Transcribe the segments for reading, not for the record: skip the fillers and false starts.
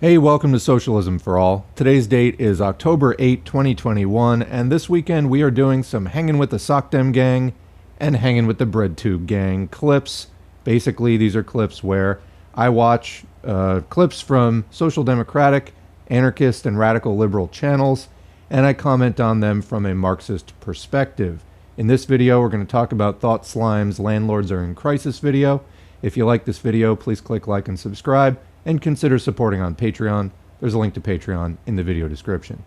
Hey, welcome to Socialism for All. Today's date is October 8, 2021, and this weekend we are doing some Hanging with the Sock Dem Gang and Hanging with the Bread Tube Gang clips. Basically, these are clips where I watch clips from social democratic, anarchist, and radical liberal channels, and I comment on them from a Marxist perspective. In this video, we're going to talk about Thought Slime's Landlords Are in Crisis video. If you like this video, please click like and subscribe, and consider supporting on Patreon. There's a link to Patreon in the video description.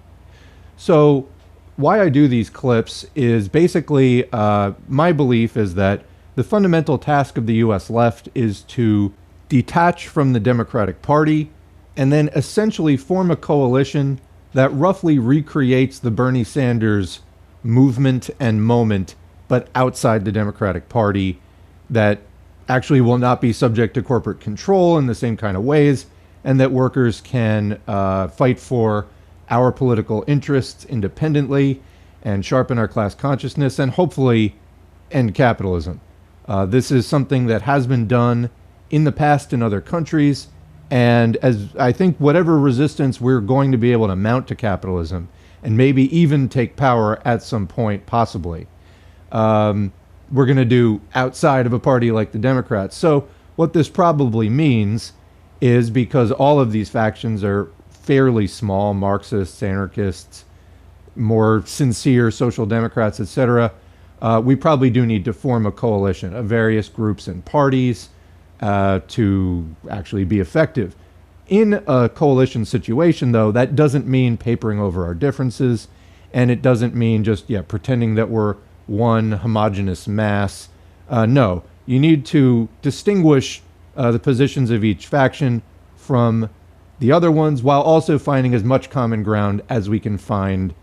So why I do these clips is basically my belief is that the fundamental task of the US left is to detach from the Democratic Party and then essentially form a coalition that roughly recreates the Bernie Sanders movement and moment, but outside the Democratic Party, that actually will not be subject to corporate control in the same kind of ways, and that workers can fight for our political interests independently and sharpen our class consciousness and hopefully end capitalism. This is something that has been done in the past in other countries, and as I think whatever resistance we're going to be able to mount to capitalism, and maybe even take power at some point possibly, we're going to do outside of a party like the Democrats. So what this probably means is, because all of these factions are fairly small, Marxists, anarchists, more sincere social democrats, etc., we probably do need to form a coalition of various groups and parties to actually be effective. In a coalition situation, though, that doesn't mean papering over our differences, and it doesn't mean just pretending that we're one homogeneous mass. No, you need to distinguish the positions of each faction from the other ones, while also finding as much common ground as we can find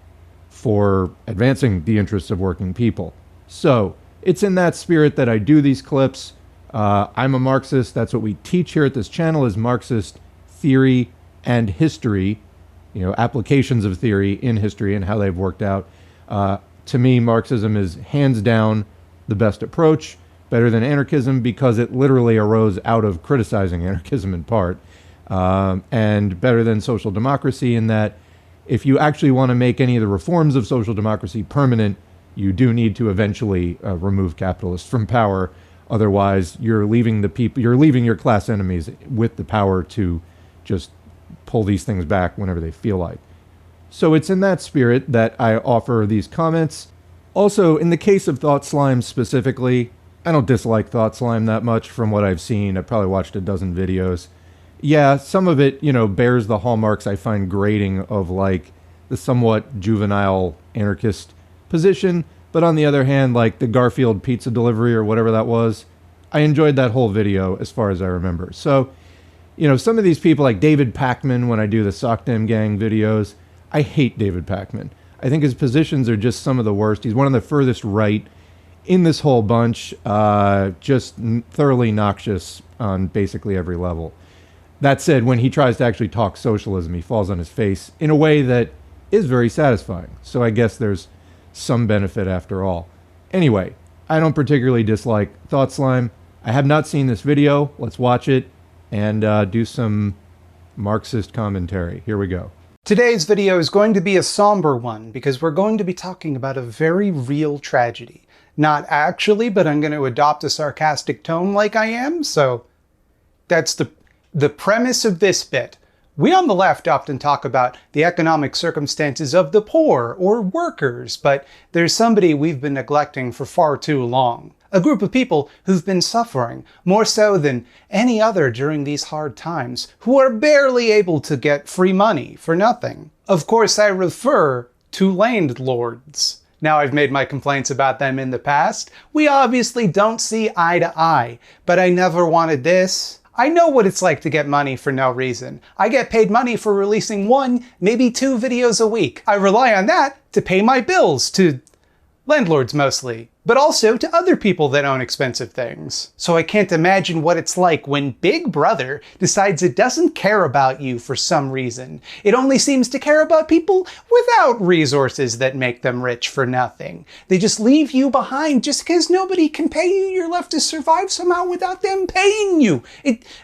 for advancing the interests of working people. So it's in that spirit that I do these clips. I'm a Marxist. That's what we teach here at this channel, is Marxist theory and history, applications of theory in history and how they've worked out. To me, Marxism is hands down the best approach, better than anarchism, because it literally arose out of criticizing anarchism in part, and better than social democracy in that if you actually want to make any of the reforms of social democracy permanent, you do need to eventually remove capitalists from power. Otherwise, you're leaving your class enemies with the power to just pull these things back whenever they feel like. So it's in that spirit that I offer these comments. Also, in the case of Thought Slime specifically, I don't dislike Thought Slime that much from what I've seen. I've probably watched a dozen videos. Yeah, some of it, bears the hallmarks I find grating of like the somewhat juvenile anarchist position. But on the other hand, like the Garfield pizza delivery or whatever that was, I enjoyed that whole video as far as I remember. So, some of these people like David Pakman, when I do the Sock Dem Gang videos, I hate David Pakman. I think his positions are just some of the worst. He's one of the furthest right in this whole bunch, just thoroughly noxious on basically every level. That said, when he tries to actually talk socialism, he falls on his face in a way that is very satisfying. So I guess there's some benefit after all. Anyway, I don't particularly dislike Thought Slime. I have not seen this video. Let's watch it and do some Marxist commentary. Here we go. Today's video is going to be a somber one because we're going to be talking about a very real tragedy. Not actually, but I'm going to adopt a sarcastic tone like I am, so that's the premise of this bit. We on the left often talk about the economic circumstances of the poor or workers, but there's somebody we've been neglecting for far too long. A group of people who've been suffering, more so than any other during these hard times, who are barely able to get free money for nothing. Of course, I refer to landlords. Now, I've made my complaints about them in the past. We obviously don't see eye to eye, but I never wanted this. I know what it's like to get money for no reason. I get paid money for releasing 1, maybe 2 videos a week. I rely on that to pay my bills, to landlords mostly, but also to other people that own expensive things. So I can't imagine what it's like when Big Brother decides it doesn't care about you for some reason. It only seems to care about people without resources that make them rich for nothing. They just leave you behind just because nobody can pay you. You're left to survive somehow without them paying you.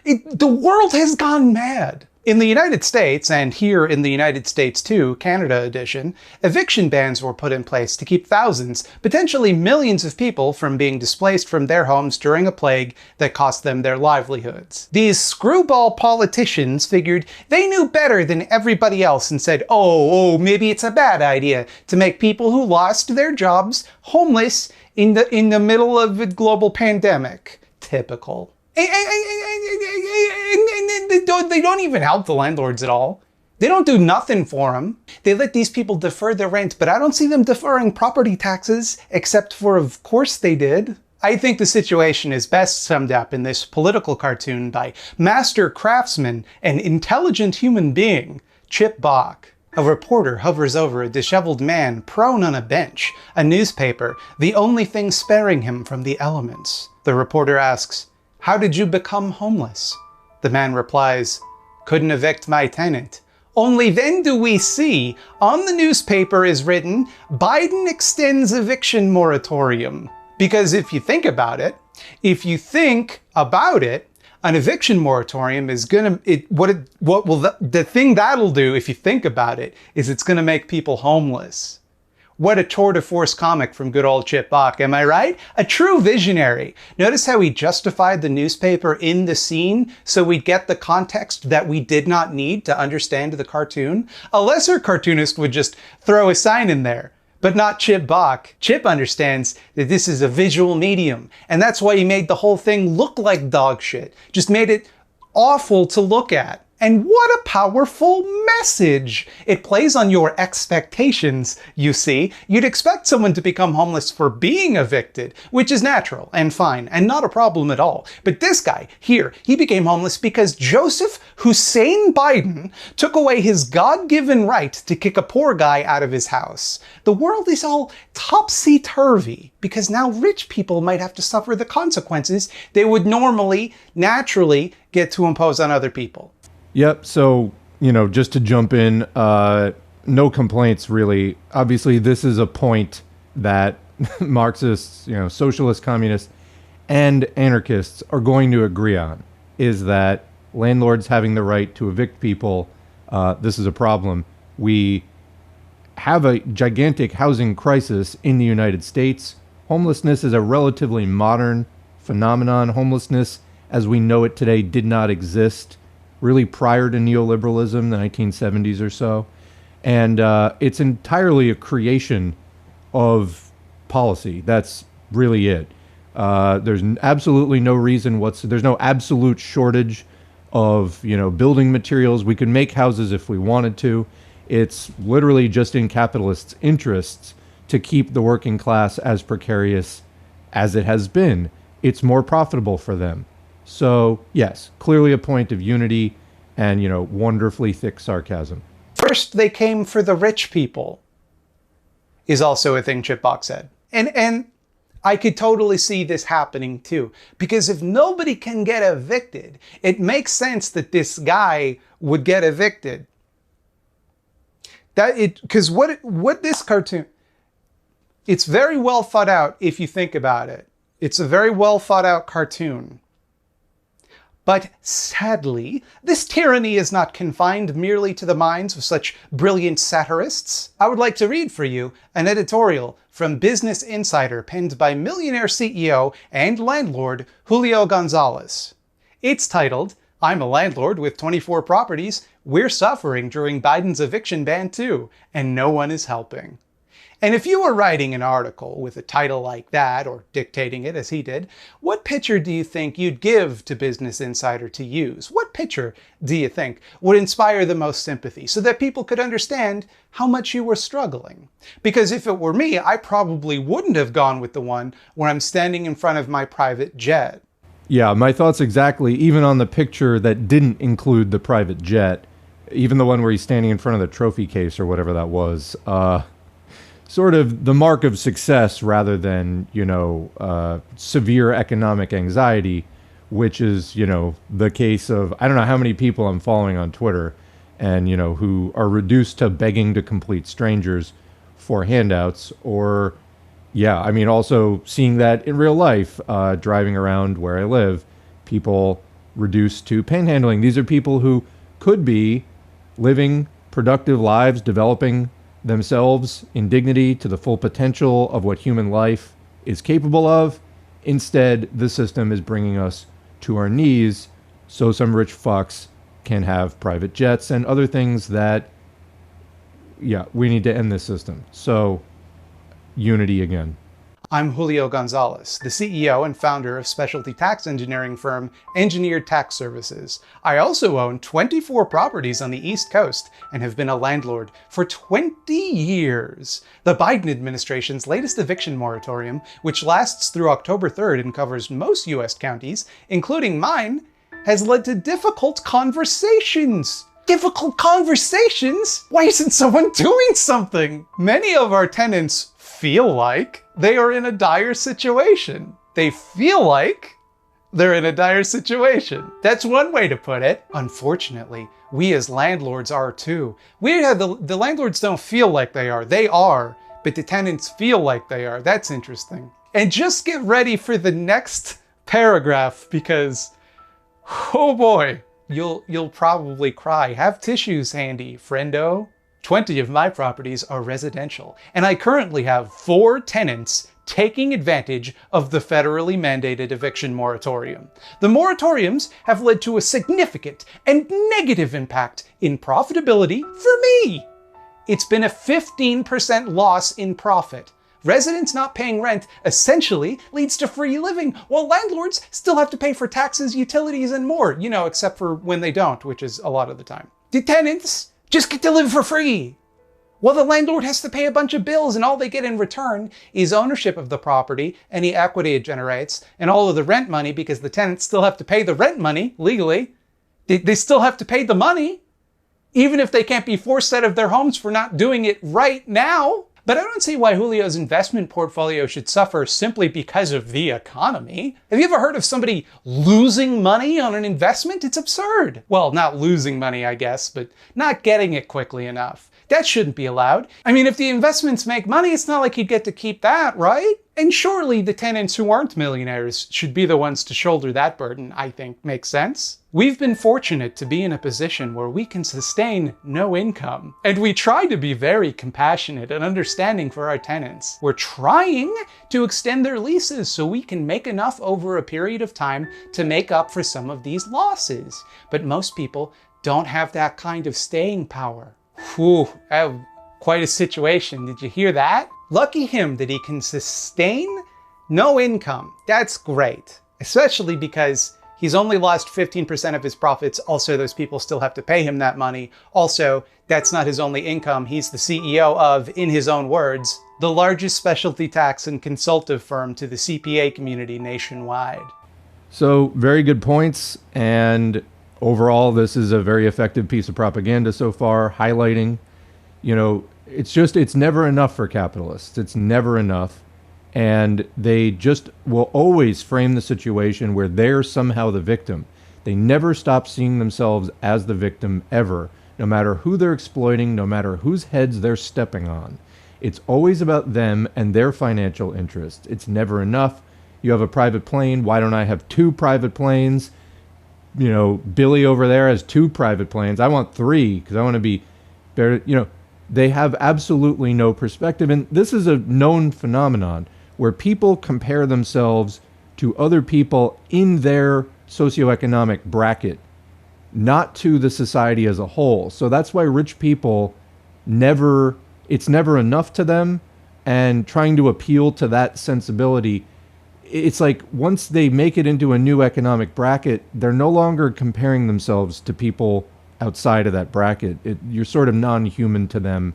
The world has gone mad. In the United States, and here in the United States too, Canada edition, eviction bans were put in place to keep thousands, potentially millions of people from being displaced from their homes during a plague that cost them their livelihoods. These screwball politicians figured they knew better than everybody else and said, oh, maybe it's a bad idea to make people who lost their jobs homeless in the middle of a global pandemic. Typical. They don't even help the landlords at all. They don't do nothing for them. They let these people defer their rent, but I don't see them deferring property taxes, except for, of course they did. I think the situation is best summed up in this political cartoon by master craftsman and intelligent human being, Chip Bach. A reporter hovers over a disheveled man prone on a bench, a newspaper, the only thing sparing him from the elements. The reporter asks, "How did you become homeless?" The man replies, "Couldn't evict my tenant." Only then do we see, on the newspaper is written, "Biden extends eviction moratorium." Because if you think about it, an eviction moratorium is gonna, the thing that'll do, if you think about it, is it's gonna make people homeless. What a tour de force comic from good old Chip Bach, am I right? A true visionary. Notice how he justified the newspaper in the scene so we'd get the context that we did not need to understand the cartoon? A lesser cartoonist would just throw a sign in there, but not Chip Bach. Chip understands that this is a visual medium, and that's why he made the whole thing look like dog shit. Just made it awful to look at. And what a powerful message! It plays on your expectations, you see. You'd expect someone to become homeless for being evicted, which is natural and fine and not a problem at all. But this guy here, he became homeless because Joseph Hussein Biden took away his God-given right to kick a poor guy out of his house. The world is all topsy-turvy because now rich people might have to suffer the consequences they would normally, naturally get to impose on other people. Yep. So, just to jump in, no complaints really. Obviously, this is a point that Marxists, socialists, communists, and anarchists are going to agree on, is that landlords having the right to evict people, this is a problem. We have a gigantic housing crisis in the United States. Homelessness is a relatively modern phenomenon. Homelessness, as we know it today, did not exist really prior to neoliberalism, the 1970s or so. And it's entirely a creation of policy. That's really it. There's absolutely no reason there's no absolute shortage of, building materials. We could make houses if we wanted to. It's literally just in capitalists' interests to keep the working class as precarious as it has been. It's more profitable for them. So, yes, clearly a point of unity and, wonderfully thick sarcasm. First, they came for the rich people, is also a thing Chip Bach said. And I could totally see this happening too. Because if nobody can get evicted, it makes sense that this guy would get evicted. Because what this cartoon, it's very well thought out if you think about it. It's a very well thought out cartoon. But sadly, this tyranny is not confined merely to the minds of such brilliant satirists. I would like to read for you an editorial from Business Insider penned by millionaire CEO and landlord Julio Gonzalez. It's titled, "I'm a landlord with 24 properties. We're suffering during Biden's eviction ban too, and no one is helping." And if you were writing an article with a title like that, or dictating it as he did, what picture do you think you'd give to Business Insider to use? What picture do you think would inspire the most sympathy so that people could understand how much you were struggling? Because if it were me, I probably wouldn't have gone with the one where I'm standing in front of my private jet. Yeah, my thoughts exactly, even on the picture that didn't include the private jet, even the one where he's standing in front of the trophy case or whatever that was. Sort of the mark of success rather than, severe economic anxiety, which is, the case of, I don't know how many people I'm following on Twitter and, who are reduced to begging to complete strangers for handouts or, also seeing that in real life, driving around where I live, people reduced to panhandling. These are people who could be living productive lives, developing themselves in dignity to the full potential of what human life is capable of. Instead, the system is bringing us to our knees so some rich fucks can have private jets and other things that, yeah, we need to end this system. So, unity again. I'm Julio Gonzalez, the CEO and founder of specialty tax engineering firm Engineered Tax Services. I also own 24 properties on the East Coast and have been a landlord for 20 years. The Biden administration's latest eviction moratorium, which lasts through October 3rd and covers most US counties, including mine, has led to difficult conversations. Difficult conversations? Why isn't someone doing something? Many of our tenants feel like they are in a dire situation. They feel like they're in a dire situation. That's one way to put it. Unfortunately, we as landlords are too. The landlords don't feel like they are, but the tenants feel like they are. That's interesting. And just get ready for the next paragraph because, oh boy, you'll probably cry. Have tissues handy, friendo. 20 of my properties are residential, and I currently have 4 tenants taking advantage of the federally mandated eviction moratorium. The moratoriums have led to a significant and negative impact in profitability for me. It's been a 15% loss in profit. Residents not paying rent essentially leads to free living, while landlords still have to pay for taxes, utilities, and more, except for when they don't, which is a lot of the time. The tenants just get to live for free, while the landlord has to pay a bunch of bills, and all they get in return is ownership of the property, any equity it generates, and all of the rent money, because the tenants still have to pay the rent money legally. They still have to pay the money, even if they can't be forced out of their homes for not doing it right now. But I don't see why Julio's investment portfolio should suffer simply because of the economy. Have you ever heard of somebody losing money on an investment? It's absurd. Well, not losing money, I guess, but not getting it quickly enough. That shouldn't be allowed. I mean, if the investments make money, it's not like you'd get to keep that, right? And surely the tenants who aren't millionaires should be the ones to shoulder that burden, I think makes sense. We've been fortunate to be in a position where we can sustain no income, and we try to be very compassionate and understanding for our tenants. We're trying to extend their leases so we can make enough over a period of time to make up for some of these losses. But most people don't have that kind of staying power. Whew, quite a situation. Did you hear that? Lucky him that he can sustain no income. That's great, especially because he's only lost 15% of his profits. Also, those people still have to pay him that money. Also, that's not his only income. He's the CEO of, in his own words, the largest specialty tax and consultative firm to the CPA community nationwide. So, very good points. And overall, this is a very effective piece of propaganda so far, highlighting, it's never enough for capitalists. It's never enough. And they just will always frame the situation where they're somehow the victim. They never stop seeing themselves as the victim ever, no matter who they're exploiting, no matter whose heads they're stepping on. It's always about them and their financial interests. It's never enough. You have a private plane. Why don't I have 2 private planes? Billy over there has 2 private planes. I want 3 because I want to be better. They have absolutely no perspective. And this is a known phenomenon where people compare themselves to other people in their socioeconomic bracket, not to the society as a whole. So that's why rich people it's never enough to them, and trying to appeal to that sensibility, it's like once they make it into a new economic bracket, they're no longer comparing themselves to people outside of that bracket. You're sort of non-human to them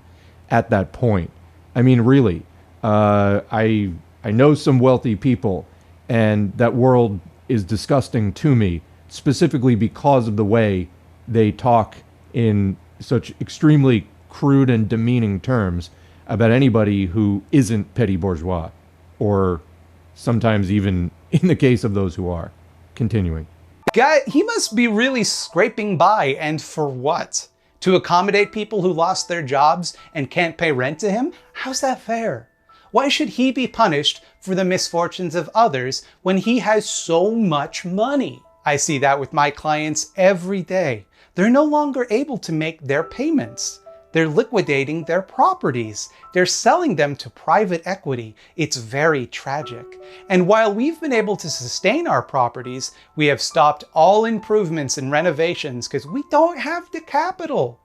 at that point. I mean, really, I know some wealthy people, and that world is disgusting to me, specifically because of the way they talk in such extremely crude and demeaning terms about anybody who isn't petty bourgeois, or sometimes even in the case of those who are. Continuing. He must be really scraping by, and for what? To accommodate people who lost their jobs and can't pay rent to him? How's that fair? Why should he be punished for the misfortunes of others when he has so much money? I see that with my clients every day. They're no longer able to make their payments. They're liquidating their properties. They're selling them to private equity. It's very tragic. And while we've been able to sustain our properties, we have stopped all improvements and renovations because we don't have the capital.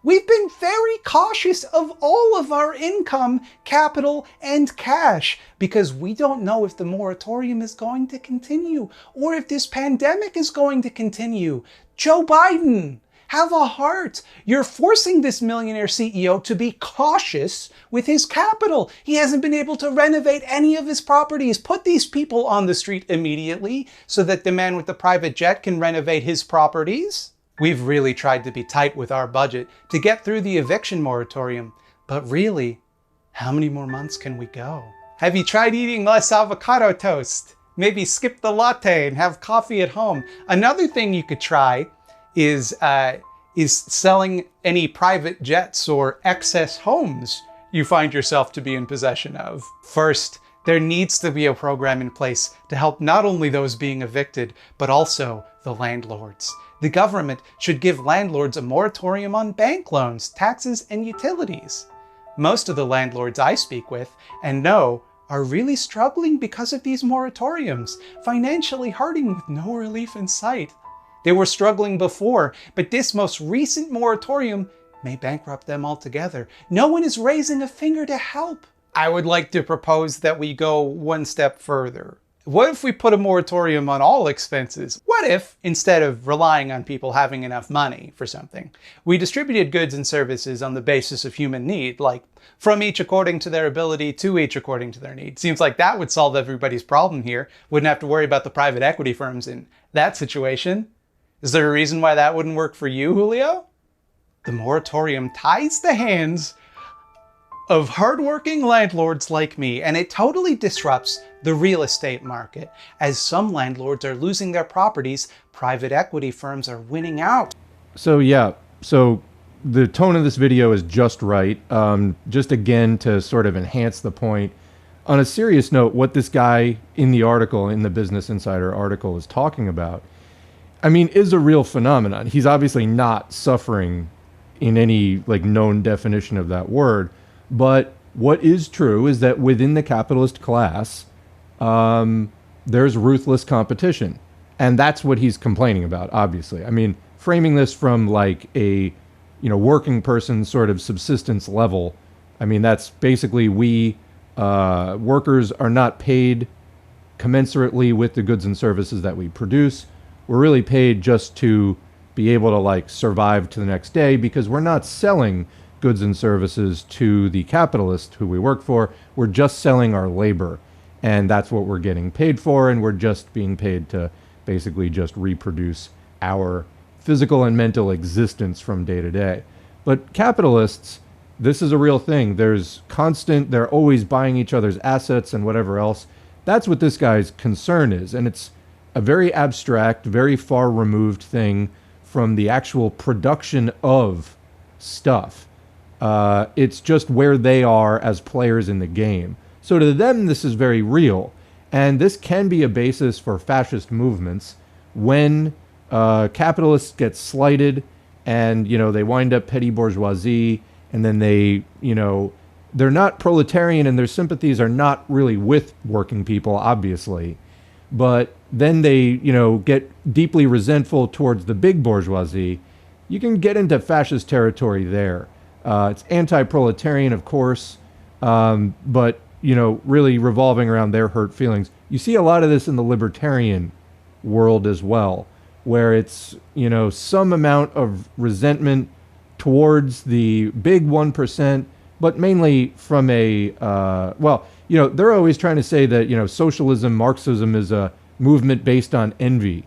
We've been very cautious of all of our income, capital, and cash because we don't know if the moratorium is going to continue or if this pandemic is going to continue. Joe Biden, have a heart. You're forcing this millionaire CEO to be cautious with his capital. He hasn't been able to renovate any of his properties. Put these people on the street immediately so that the man with the private jet can renovate his properties. We've really tried to be tight with our budget to get through the eviction moratorium. But really, how many more months can we go? Have you tried eating less avocado toast? Maybe skip the latte and have coffee at home. Another thing you could try is selling any private jets or excess homes you find yourself to be in possession of. First, there needs to be a program in place to help not only those being evicted, but also the landlords. The government should give landlords a moratorium on bank loans, taxes, and utilities. Most of the landlords I speak with and know are really struggling because of these moratoriums, financially hurting with no relief in sight. They were struggling before, but this most recent moratorium may bankrupt them altogether. No one is raising a finger to help. I would like to propose that we go one step further. What if we put a moratorium on all expenses? What if, instead of relying on people having enough money for something, we distributed goods and services on the basis of human need, like from each according to their ability to each according to their need? Seems like that would solve everybody's problem here. Wouldn't have to worry about the private equity firms in that situation. Is there a reason why that wouldn't work for you, Julio? The moratorium ties the hands of hardworking landlords like me, and it totally disrupts the real estate market. As some landlords are losing their properties, private equity firms are winning out. So the tone of this video is just right. Just again to sort of enhance the point. On a serious note, what this guy in the article, in the Business Insider article, is talking about, I mean, is a real phenomenon. He's obviously not suffering in any known definition of that word. But what is true is that within the capitalist class, there's ruthless competition. And that's what he's complaining about, obviously. I mean, framing this from a working person sort of subsistence level, I mean, that's basically workers are not paid commensurately with the goods and services that we produce. We're really paid just to be able to survive to the next day because we're not selling goods and services to the capitalist who we work for. We're just selling our labor, and that's what we're getting paid for, and we're just being paid to basically just reproduce our physical and mental existence from day to day. But capitalists, this is a real thing. They're always buying each other's assets and whatever else. That's what this guy's concern is, and it's a very abstract, very far removed thing from the actual production of stuff. It's just where they are as players in the game. So to them, this is very real. And this can be a basis for fascist movements when capitalists get slighted and, they wind up petty bourgeoisie, and then they're not proletarian and their sympathies are not really with working people, obviously. But then they, get deeply resentful towards the big bourgeoisie. You can get into fascist territory there. It's anti-proletarian, of course, but, really revolving around their hurt feelings. You see a lot of this in the libertarian world as well, where it's, some amount of resentment towards the big 1%, but mainly from they're always trying to say that, socialism, Marxism is a movement based on envy.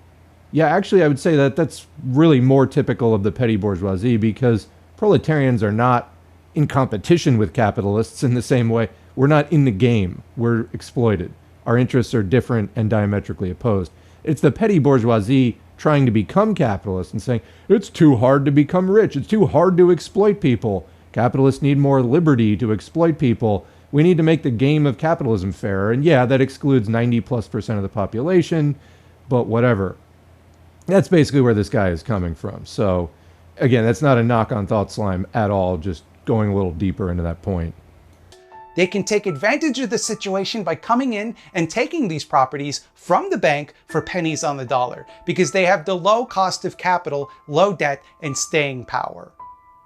Yeah, actually, I would say that that's really more typical of the petty bourgeoisie because proletarians are not in competition with capitalists in the same way. We're not in the game. We're exploited. Our interests are different and diametrically opposed. It's the petty bourgeoisie trying to become capitalist and saying, it's too hard to become rich. It's too hard to exploit people. Capitalists need more liberty to exploit people. We need to make the game of capitalism fairer. And yeah, that excludes 90+% of the population, but whatever. That's basically where this guy is coming from. So Again, that's not a knock on Thought Slime at all, just going a little deeper into that point. They can take advantage of the situation by coming in and taking these properties from the bank for pennies on the dollar because they have the low cost of capital, low debt, and staying power.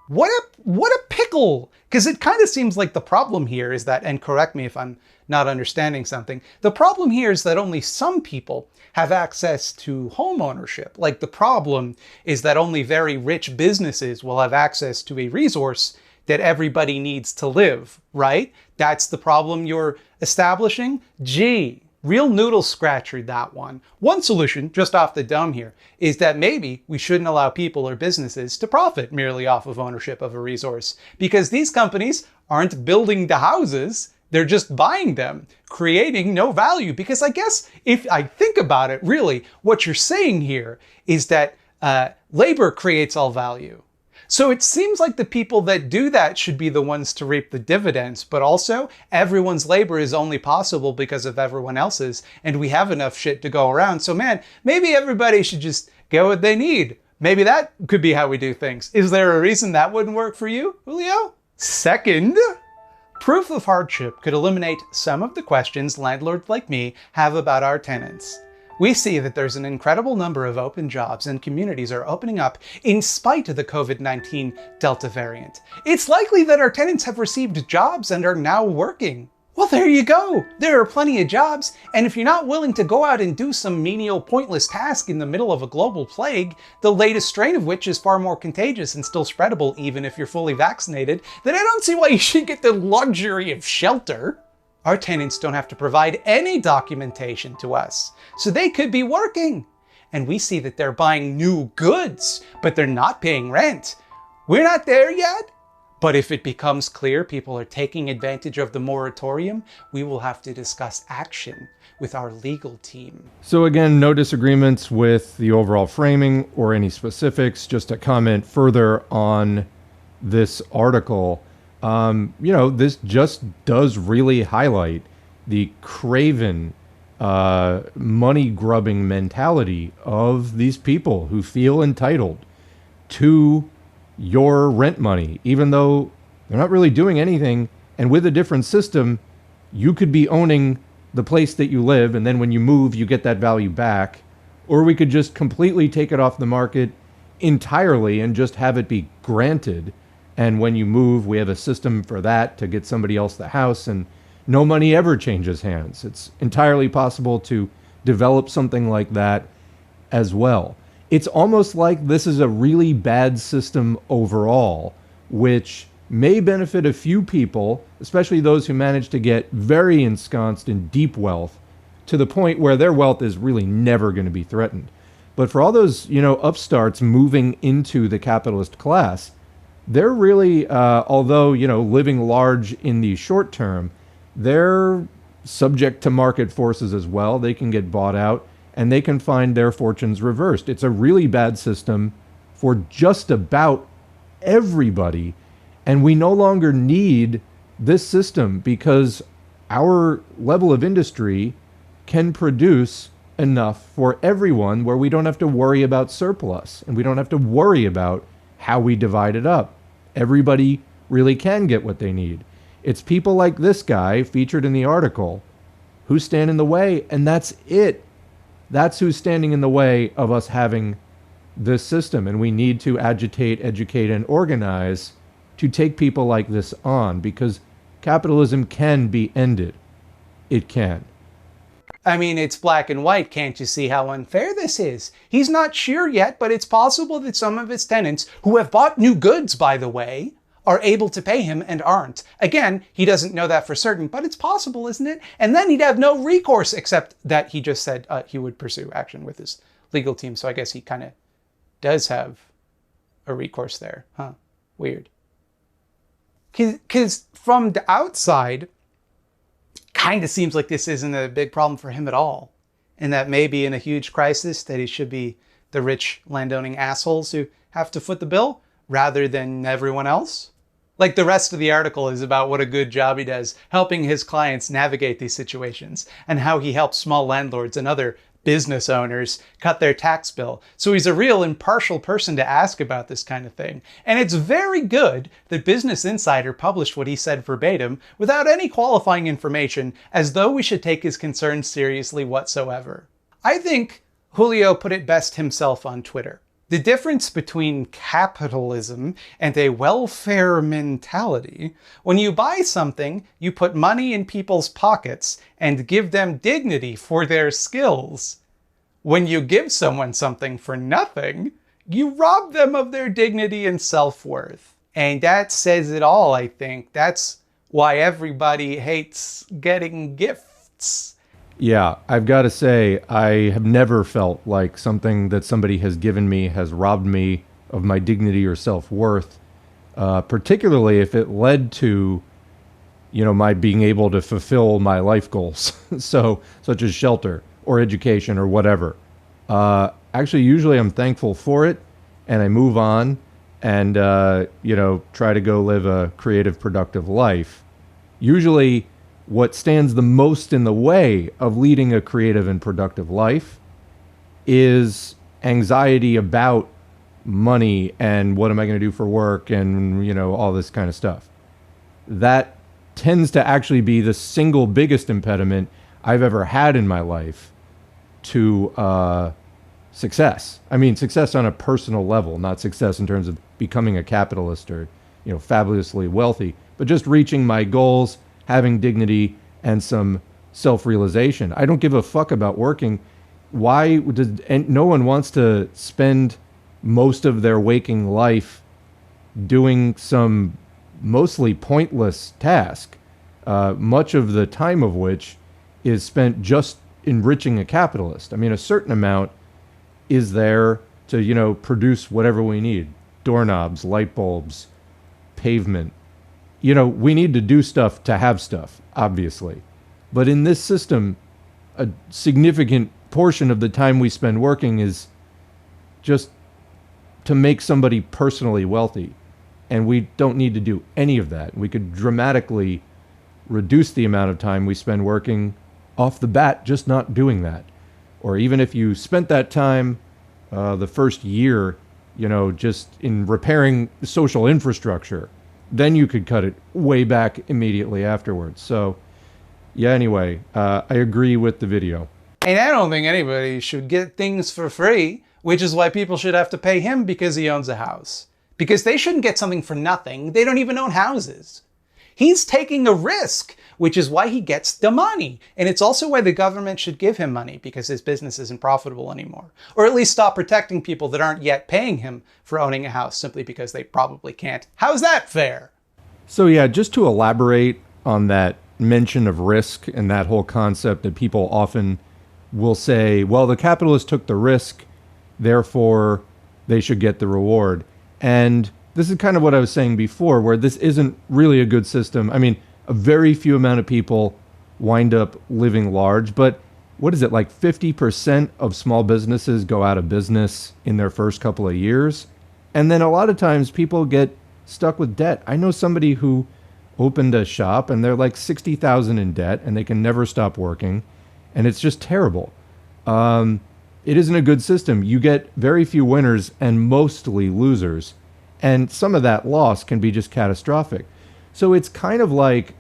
What a pickle! Because it kind of seems like the problem here is that, and correct me if I'm not understanding something, the problem here is that only some people have access to home ownership. Like the problem is that only very rich businesses will have access to a resource that everybody needs to live, right? That's the problem you're establishing? Gee, real noodle scratcher, that one. One solution, just off the dome here, is that maybe we shouldn't allow people or businesses to profit merely off of ownership of a resource, because these companies aren't building the houses, they're just buying them, creating no value. Because I guess if I think about it, really, what you're saying here is that labor creates all value. So it seems like the people that do that should be the ones to reap the dividends, but also everyone's labor is only possible because of everyone else's, and we have enough shit to go around. So man, maybe everybody should just get what they need. Maybe that could be how we do things. Is there a reason that wouldn't work for you, Julio? Second, proof of hardship could eliminate some of the questions landlords like me have about our tenants. We see that there's an incredible number of open jobs and communities are opening up in spite of the COVID-19 Delta variant. It's likely that our tenants have received jobs and are now working. Well, there you go. There are plenty of jobs, and if you're not willing to go out and do some menial, pointless task in the middle of a global plague, the latest strain of which is far more contagious and still spreadable even if you're fully vaccinated, then I don't see why you should get the luxury of shelter. Our tenants don't have to provide any documentation to us, so they could be working. And we see that they're buying new goods, but they're not paying rent. We're not there yet, but if it becomes clear people are taking advantage of the moratorium, we will have to discuss action with our legal team. So again, no disagreements with the overall framing or any specifics, just a comment further on this article. This just does really highlight the craven, money-grubbing mentality of these people who feel entitled to your rent money, even though they're not really doing anything. And with a different system, you could be owning the place that you live, and then when you move, you get that value back. Or we could just completely take it off the market entirely and just have it be granted. And when you move, we have a system for that to get somebody else the house, and no money ever changes hands. It's entirely possible to develop something like that as well. It's almost like this is a really bad system overall, which may benefit a few people, especially those who manage to get very ensconced in deep wealth to the point where their wealth is really never going to be threatened. But for all those, upstarts moving into the capitalist class, they're really, although, living large in the short term, they're subject to market forces as well. They can get bought out and they can find their fortunes reversed. It's a really bad system for just about everybody. And we no longer need this system because our level of industry can produce enough for everyone where we don't have to worry about surplus and we don't have to worry about how we divide it up. Everybody really can get what they need. It's people like this guy featured in the article who stand in the way, and that's it. That's who's standing in the way of us having this system, and we need to agitate, educate, and organize to take people like this on, because capitalism can be ended. It can. I mean, it's black and white. Can't you see how unfair this is? He's not sure yet, but it's possible that some of his tenants, who have bought new goods, by the way, are able to pay him and aren't. Again, he doesn't know that for certain, but it's possible, isn't it? And then he'd have no recourse, except that he just said he would pursue action with his legal team. So I guess he kind of does have a recourse there. Huh? Weird. Because from the outside, kind of seems like this isn't a big problem for him at all. And that maybe in a huge crisis that he should be the rich landowning assholes who have to foot the bill rather than everyone else. Like the rest of the article is about what a good job he does helping his clients navigate these situations and how he helps small landlords and other business owners cut their tax bill. So he's a real impartial person to ask about this kind of thing. And it's very good that Business Insider published what he said verbatim without any qualifying information, as though we should take his concerns seriously whatsoever. I think Julio put it best himself on Twitter. The difference between capitalism and a welfare mentality: when you buy something, you put money in people's pockets and give them dignity for their skills. When you give someone something for nothing, you rob them of their dignity and self-worth. And that says it all, I think. That's why everybody hates getting gifts. Yeah, I've got to say, I have never felt like something that somebody has given me has robbed me of my dignity or self-worth, particularly if it led to, my being able to fulfill my life goals, such as shelter or education or whatever. Actually, usually I'm thankful for it, and I move on and, try to go live a creative, productive life. Usually, what stands the most in the way of leading a creative and productive life is anxiety about money and what am I going to do for work and, all this kind of stuff. That tends to actually be the single biggest impediment I've ever had in my life to success. I mean, success on a personal level, not success in terms of becoming a capitalist or, fabulously wealthy, but just reaching my goals, having dignity, and some self-realization. I don't give a fuck about working. Why does, and no one wants to spend most of their waking life doing some mostly pointless task, much of the time of which is spent just enriching a capitalist. I mean, a certain amount is there to, produce whatever we need. Doorknobs, light bulbs, pavement. We need to do stuff to have stuff, obviously. But in this system, a significant portion of the time we spend working is just to make somebody personally wealthy. And we don't need to do any of that. We could dramatically reduce the amount of time we spend working off the bat, just not doing that. Or even if you spent that time the first year, just in repairing social infrastructure, then you could cut it way back immediately afterwards. So, yeah, anyway, I agree with the video. And I don't think anybody should get things for free, which is why people should have to pay him because he owns a house. Because they shouldn't get something for nothing. They don't even own houses. He's taking a risk, which is why he gets the money. And it's also why the government should give him money, because his business isn't profitable anymore. Or at least stop protecting people that aren't yet paying him for owning a house simply because they probably can't. How's that fair? So yeah, just to elaborate on that mention of risk and that whole concept that people often will say, well, the capitalists took the risk, therefore they should get the reward. And this is kind of what I was saying before, where this isn't really a good system. I mean, a very few amount of people wind up living large, but what is it, like 50% of small businesses go out of business in their first couple of years? And then a lot of times people get stuck with debt. I know somebody who opened a shop and they're like 60,000 in debt and they can never stop working. And it's just terrible. It isn't a good system. You get very few winners and mostly losers. And some of that loss can be just catastrophic. So it's kind of like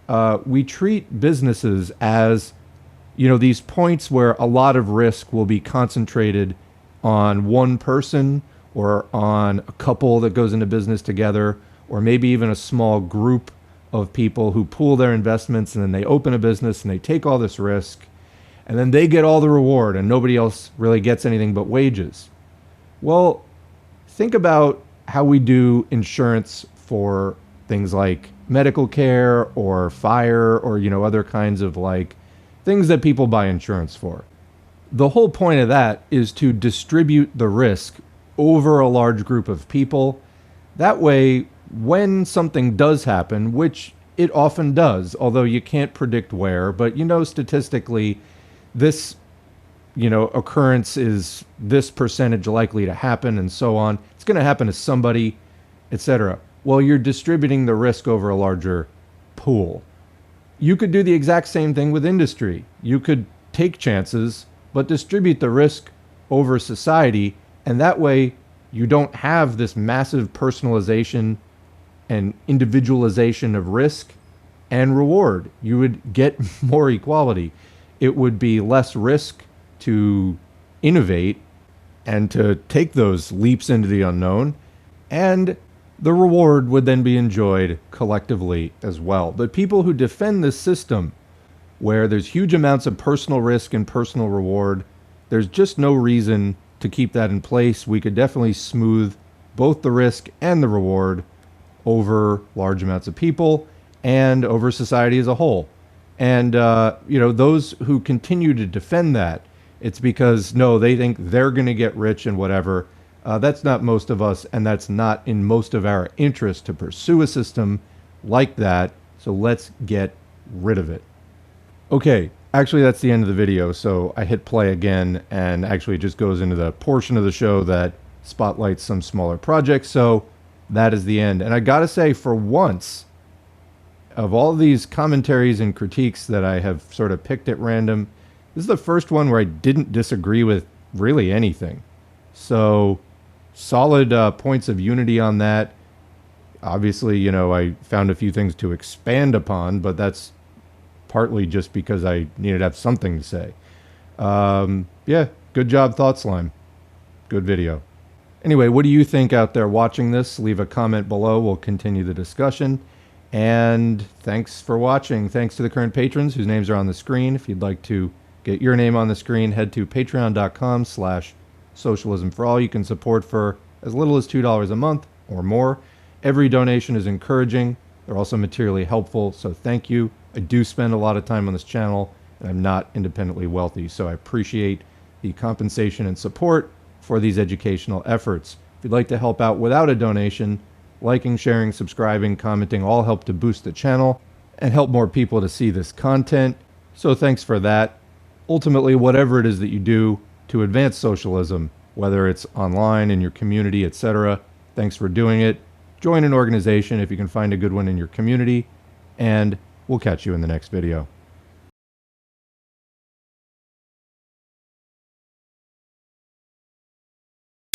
we treat businesses as, these points where a lot of risk will be concentrated on one person or on a couple that goes into business together, or maybe even a small group of people who pool their investments and then they open a business and they take all this risk and then they get all the reward and nobody else really gets anything but wages. Well, think about how we do insurance for things like medical care or fire or, other kinds of things that people buy insurance for. The whole point of that is to distribute the risk over a large group of people. That way, when something does happen, which it often does, although you can't predict where, but statistically, this occurrence is this percentage likely to happen and so on. It's going to happen to somebody, etc. Well, you're distributing the risk over a larger pool. You could do the exact same thing with industry. You could take chances but distribute the risk over society. And that way you don't have this massive personalization and individualization of risk and reward. You would get more equality. It would be less risk to innovate and to take those leaps into the unknown, and the reward would then be enjoyed collectively as well. But people who defend this system, where there's huge amounts of personal risk and personal reward, there's just no reason to keep that in place. We could definitely smooth both the risk and the reward over large amounts of people and over society as a whole. And, those who continue to defend that, it's because, no, they think they're going to get rich and whatever. That's not most of us, and that's not in most of our interest to pursue a system like that. So let's get rid of it. Okay, actually, that's the end of the video. So I hit play again, and actually it just goes into the portion of the show that spotlights some smaller projects. So that is the end. And I gotta say, for once, of all these commentaries and critiques that I have sort of picked at random, this is the first one where I didn't disagree with really anything. So solid points of unity on that. Obviously, I found a few things to expand upon, but that's partly just because I needed to have something to say. Yeah, good job, Thought Slime. Good video. Anyway, what do you think out there watching this? Leave a comment below. We'll continue the discussion. And thanks for watching. Thanks to the current patrons whose names are on the screen. If you'd like to get your name on the screen, head to patreon.com/socialism for all. You can support for as little as $2 a month or more. Every donation is encouraging. They're also materially helpful, so thank you. I do spend a lot of time on this channel, and I'm not independently wealthy, so I appreciate the compensation and support for these educational efforts. If you'd like to help out without a donation, liking, sharing, subscribing, commenting all help to boost the channel and help more people to see this content. So thanks for that. Ultimately, whatever it is that you do to advance socialism, whether it's online, in your community, etc., thanks for doing it. Join an organization if you can find a good one in your community, and we'll catch you in the next video.